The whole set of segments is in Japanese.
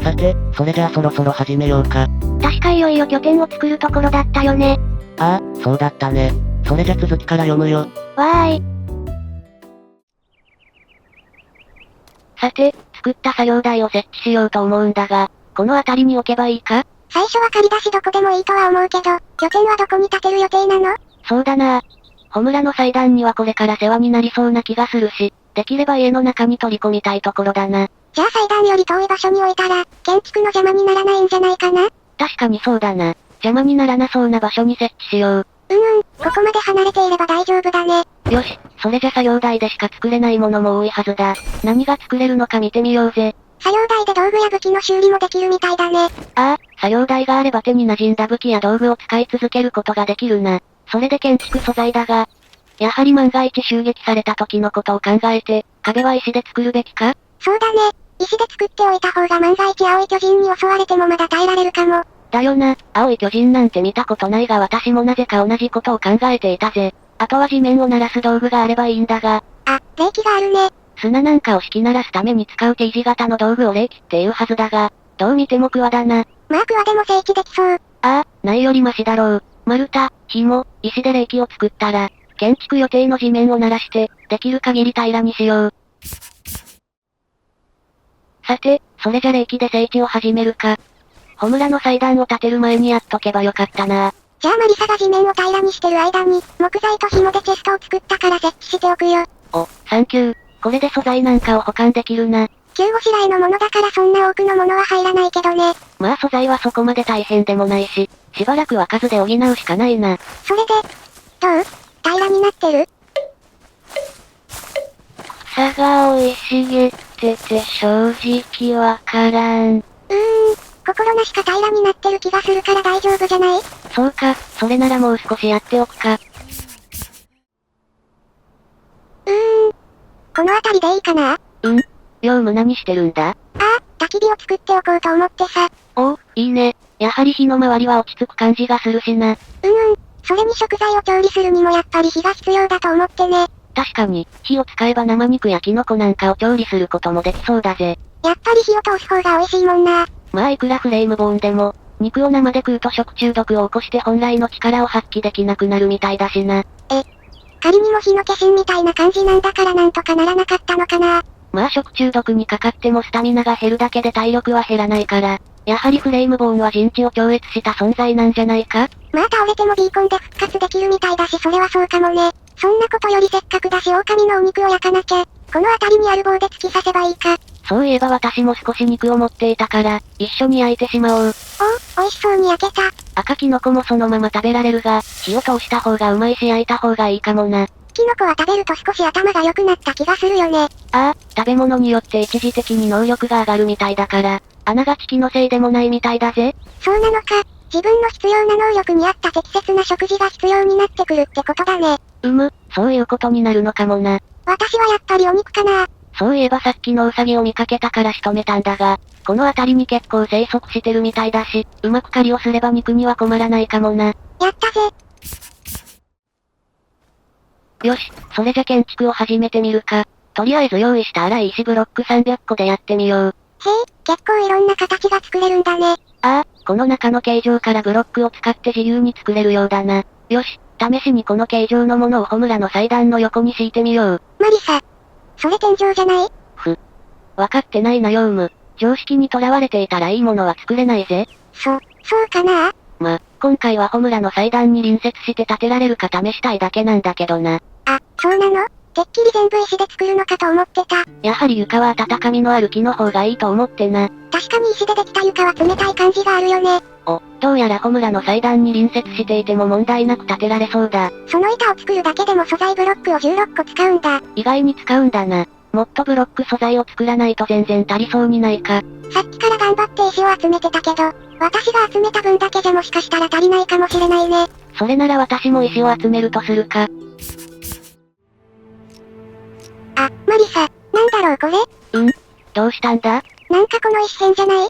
さて、それじゃあそろそろ始めようか。確かいよいよ拠点を作るところだったよね。ああ、そうだったね。それじゃ続きから読むよ。わーい。さて、作った作業台を設置しようと思うんだが、この辺りに置けばいいか？最初は借り出しどこでもいいとは思うけど、拠点はどこに建てる予定なの？そうだな。穂村の祭壇にはこれから世話になりそうな気がするし、できれば家の中に取り込みたいところだな。じゃあ祭壇より遠い場所に置いたら、建築の邪魔にならないんじゃないかな？確かにそうだな。邪魔にならなそうな場所に設置しよう。ここまで離れていれば大丈夫だね。よし、それじゃ作業台でしか作れないものも多いはずだ。何が作れるのか見てみようぜ。作業台で道具や武器の修理もできるみたいだね。ああ、作業台があれば手に馴染んだ武器や道具を使い続けることができるな。それで建築素材だが、やはり万が一襲撃された時のことを考えて、壁は石で作るべきか？そうだね。石で作っておいた方が万が一青い巨人に襲われてもまだ耐えられるかも。だよな、青い巨人なんて見たことないが私もなぜか同じことを考えていたぜ。あとは地面を鳴らす道具があればいいんだが。あ、霊気があるね。砂なんかを敷き鳴らすために使う T 字型の道具を霊気って言うはずだが、どう見てもクワだな。まあクワでも聖地できそう。ああ、ないよりマシだろう。丸太、紐、石で霊気を作ったら、建築予定の地面を鳴らして、できる限り平らにしよう。さて、それじゃ霊気で聖地を始めるか。穂村の祭壇を建てる前にやっとけばよかったな。じゃあマリサが地面を平らにしてる間に、木材と紐でチェストを作ったから設置しておくよ。お、サンキュー。これで素材なんかを保管できるな。急ごしらえのものだからそんな多くのものは入らないけどね。まあ素材はそこまで大変でもないし、しばらくは数で補うしかないな。それで、どう？平らになってる？草が生い茂ってて正直わからん。心なしか平らになってる気がするから大丈夫じゃない？そうか、それならもう少しやっておくか。この辺りでいいかな？業務何してるんだ？焚き火を作っておこうと思ってさ。おう、いいね。やはり火の周りは落ち着く感じがするしな。それに食材を調理するにもやっぱり火が必要だと思ってね。確かに、火を使えば生肉やキノコなんかを調理することもできそうだぜ。やっぱり火を通す方が美味しいもんな。まあいくらフレームボーンでも、肉を生で食うと食中毒を起こして本来の力を発揮できなくなるみたいだしな。仮にも火の化身みたいな感じなんだからなんとかならなかったのかな。まあ食中毒にかかってもスタミナが減るだけで体力は減らないから、やはりフレームボーンは人知を超越した存在なんじゃないか？まあ倒れてもビーコンで復活できるみたいだしそれはそうかもね。そんなことよりせっかくだし狼のお肉を焼かなきゃ、この辺りにある棒で突き刺せばいいか。そういえば私も少し肉を持っていたから、一緒に焼いてしまおう。美味しそうに焼けた。赤キノコもそのまま食べられるが、火を通した方がうまいし焼いた方がいいかもな。キノコは食べると少し頭が良くなった気がするよね。食べ物によって一時的に能力が上がるみたいだから、あながち気のせいでもないみたいだぜ。そうなのか。自分の必要な能力に合った適切な食事が必要になってくるってことだね。そういうことになるのかもな。私はやっぱりお肉かな。そういえばさっきのウサギを見かけたから仕留めたんだが、この辺りに結構生息してるみたいだし、うまく狩りをすれば肉には困らないかもな。やったぜ。よし、それじゃ建築を始めてみるか。とりあえず用意した粗い石ブロック300個でやってみよう。結構いろんな形が作れるんだね。この中の形状からブロックを使って自由に作れるようだな。よし、試しにこの形状のものを穂村の祭壇の横に敷いてみよう。マリサ。それ天井じゃない？わかってないなヨウム。常識にとらわれていたらいいものは作れないぜ。そうかな？今回は穂村の祭壇に隣接して建てられるか試したいだけなんだけどな。そうなの？てっきり全部石で作るのかと思ってた。やはり床は温かみのある木の方がいいと思ってな。確かに石でできた床は冷たい感じがあるよね。どうやら穂村の祭壇に隣接していても問題なく建てられそうだ。その板を作るだけでも素材ブロックを16個使うんだ。意外に使うんだな。もっとブロック素材を作らないと全然足りそうにないか。さっきから頑張って石を集めてたけど、私が集めた分だけじゃもしかしたら足りないかもしれないね。それなら私も石を集めるとするか。マリサ、なんだろうこれ？どうしたんだ？なんかこの石変じゃない？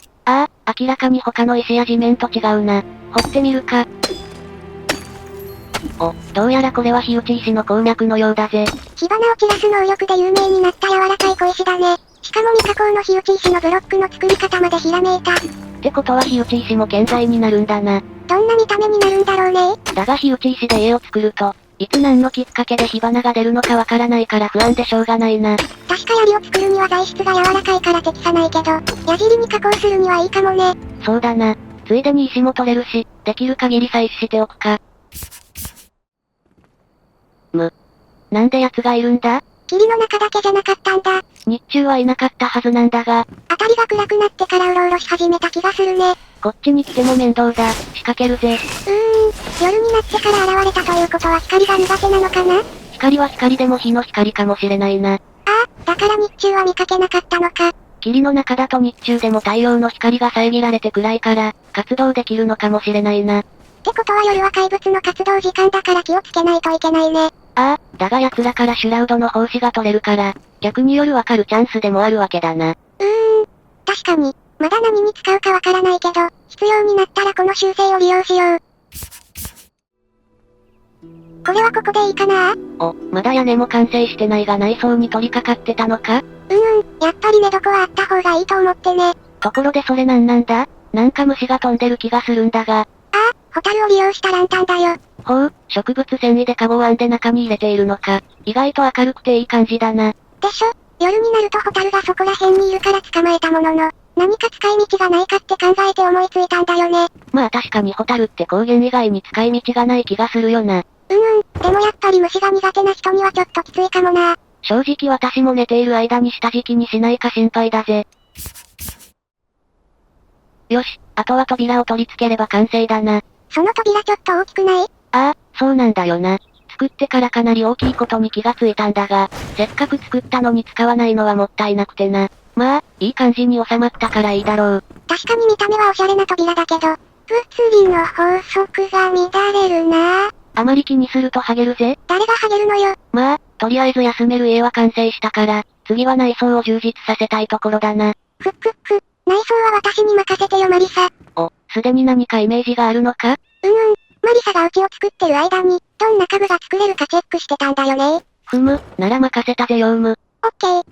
明らかに他の石や地面と違うな。掘ってみるか。どうやらこれは火打ち石の鉱脈のようだぜ。火花を散らす能力で有名になった柔らかい小石だね。しかも未加工の火打ち石のブロックの作り方までひらめいた。ってことは火打ち石も健在になるんだな。どんな見た目になるんだろうね。だが火打ち石で家を作ると、いつ何のきっかけで火花が出るのかわからないから不安でしょうがないな。確か槍を作るには材質が柔らかいから適さないけど、矢尻に加工するにはいいかもね。そうだな。ついでに石も取れるし、できる限り採取しておくか。なんで奴がいるんだ？霧の中だけじゃなかったんだ。日中はいなかったはずなんだが、辺りが暗くなってからうろうろし始めた気がするね。こっちに来ても面倒だ。仕掛けるぜ。夜になってから現れたということは光が苦手なのかな？光は光でも火の光かもしれないな。だから日中は見かけなかったのか。霧の中だと日中でも太陽の光が遮られて暗いから、活動できるのかもしれないな。ってことは夜は怪物の活動時間だから気をつけないといけないね。だが奴らからシュラウドの胞子が取れるから、逆に夜わかるチャンスでもあるわけだな。確かに、まだ何に使うかわからないけど、必要になったらこの習性を利用しよう。これはここでいいかな？まだ屋根も完成してないが内装に取り掛かってたのか？やっぱり寝床はあった方がいいと思ってね。ところでそれなんだ？なんか虫が飛んでる気がするんだが。ホタルを利用したランタンだよ。ほう、植物繊維でカボを編んで中に入れているのか。意外と明るくていい感じだな。でしょ？夜になるとホタルがそこら辺にいるから捕まえたものの、何か使い道がないかって考えて思いついたんだよね。まあ確かにホタルって光源以外に使い道がない気がするよな。でもやっぱり虫が苦手な人にはちょっときついかもな。正直私も寝ている間に下敷きにしないか心配だぜ。よし、あとは扉を取り付ければ完成だな。その扉ちょっと大きくない？そうなんだよな。作ってからかなり大きいことに気がついたんだが、せっかく作ったのに使わないのはもったいなくてな。まあ、いい感じに収まったからいいだろう。確かに見た目はおしゃれな扉だけど、物理の法則が乱れるな。あまり気にするとハゲるぜ。誰がハゲるのよ。まあ、とりあえず休める家は完成したから、次は内装を充実させたいところだな。内装は私に任せてよマリサ。すでに何かイメージがあるのか？マリサが家を作ってる間に、どんな家具が作れるかチェックしてたんだよね。なら任せたぜヨウム。オッケー。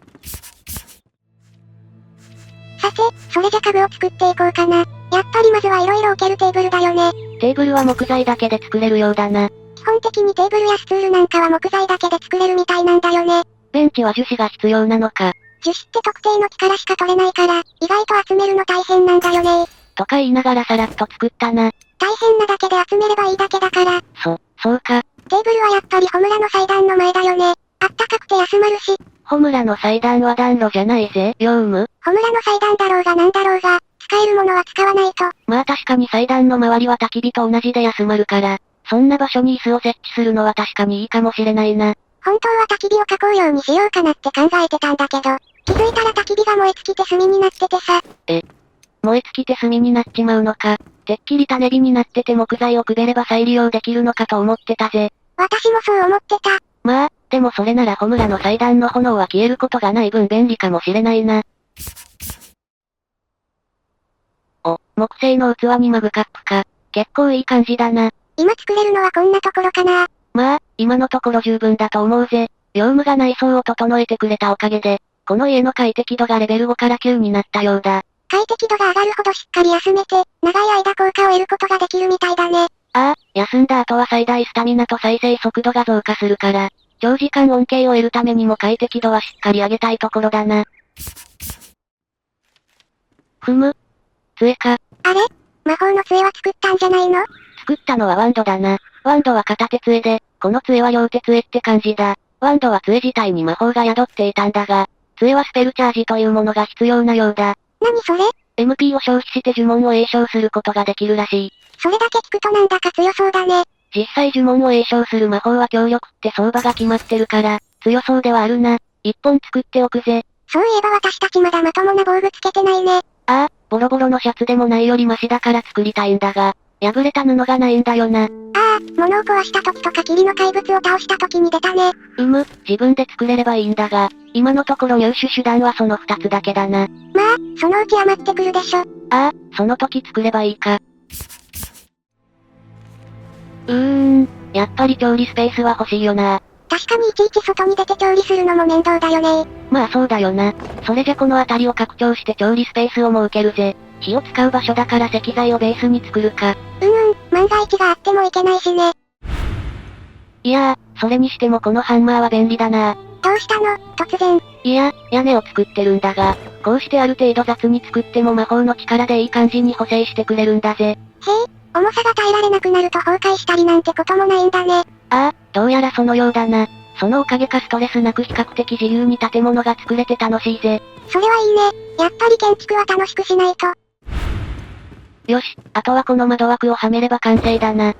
さて、それじゃ家具を作っていこうかな。やっぱりまずは色々置けるテーブルだよね。テーブルは木材だけで作れるようだな。基本的にテーブルやスツールなんかは木材だけで作れるみたいなんだよね。ベンチは樹脂が必要なのか。樹脂って特定の木からしか取れないから、意外と集めるの大変なんだよね。とか言いながらさらっと作ったな。大変なだけで集めればいいだけだから。そうか。テーブルはやっぱりホムラの祭壇の前だよね。あったかくて休まるし。ホムラの祭壇は暖炉じゃないぜ、ヨウム。ホムラの祭壇だろうがなんだろうが、使えるものは使わないと。まあ確かに祭壇の周りは焚き火と同じで休まるから、そんな場所に椅子を設置するのは確かにいいかもしれないな。本当は焚き火を囲うようにしようかなって考えてたんだけど、気づいたら焚き火が燃え尽きて炭になっててさ。燃え尽きて炭になっちまうのか。てっきり種火になってて木材をくべれば再利用できるのかと思ってたぜ。私もそう思ってた。まあ、でもそれならホムラの祭壇の炎は消えることがない分便利かもしれないな。木製の器にマグカップか。結構いい感じだな。今作れるのはこんなところかな。まあ、今のところ十分だと思うぜ。ヨウムが内装を整えてくれたおかげで、この家の快適度がレベル5から9になったようだ。快適度が上がるほどしっかり休めて、長い間効果を得ることができるみたいだね。休んだ後は最大スタミナと再生速度が増加するから、長時間恩恵を得るためにも快適度はしっかり上げたいところだな。杖か。あれ？魔法の杖は作ったんじゃないの？作ったのはワンドだな。ワンドは片手杖で、この杖は両手杖って感じだ。ワンドは杖自体に魔法が宿っていたんだが、杖はスペルチャージというものが必要なようだ。何それ？ MP を消費して呪文を詠唱することができるらしい。それだけ聞くとなんだか強そうだね。実際呪文を詠唱する魔法は強力って相場が決まってるから、強そうではあるな。一本作っておくぜ。そういえば私たちまだまともな防具つけてないね。ボロボロのシャツでもないよりマシだから作りたいんだが、破れた布がないんだよな。物を壊した時とか霧の怪物を倒した時に出たね。自分で作れればいいんだが、今のところ入手手段はその2つだけだな。そのうち余ってくるでしょ。その時作ればいいか。やっぱり調理スペースは欲しいよな。確かにいちいち外に出て調理するのも面倒だよね。まあそうだよな。それじゃこの辺りを拡張して調理スペースを設けるぜ。火を使う場所だから石材をベースに作るか。万が一があってもいけないしね。いやー、それにしてもこのハンマーは便利だな。どうしたの突然。いや、屋根を作ってるんだが、こうしてある程度雑に作っても魔法の力でいい感じに補正してくれるんだぜ。へえ、重さが耐えられなくなると崩壊したりなんてこともないんだね。ああ、どうやらそのようだな。そのおかげかストレスなく比較的自由に建物が作れて楽しいぜ。それはいいね。やっぱり建築は楽しくしないと。よし、あとはこの窓枠をはめれば完成だな。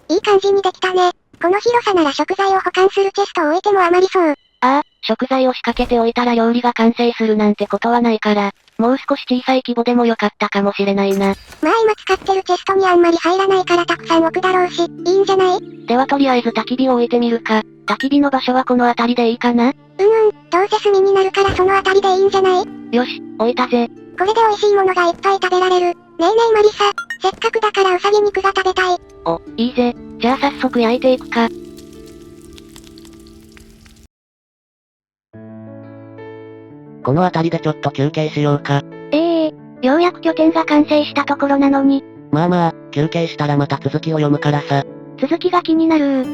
おお、いい感じにできたね。この広さなら食材を保管するチェストを置いても余りそう。ああ、食材を仕掛けておいたら料理が完成するなんてことはないから、もう少し小さい規模でもよかったかもしれないな。まあ今使ってるチェストにあんまり入らないからたくさん置くだろうし、いいんじゃない？ではとりあえず焚き火を置いてみるか。焚き火の場所はこの辺りでいいかな？どうせ炭になるからその辺りでいいんじゃない？よし、置いたぜ。これで美味しいものがいっぱい食べられる。ねえねえマリサ、せっかくだからウサギ肉が食べたい。お、いいぜ。じゃあ早速焼いていくか。この辺りでちょっと休憩しようか。ようやく拠点が完成したところなのに。まあまあ、休憩したらまた続きを読むからさ。続きが気になる。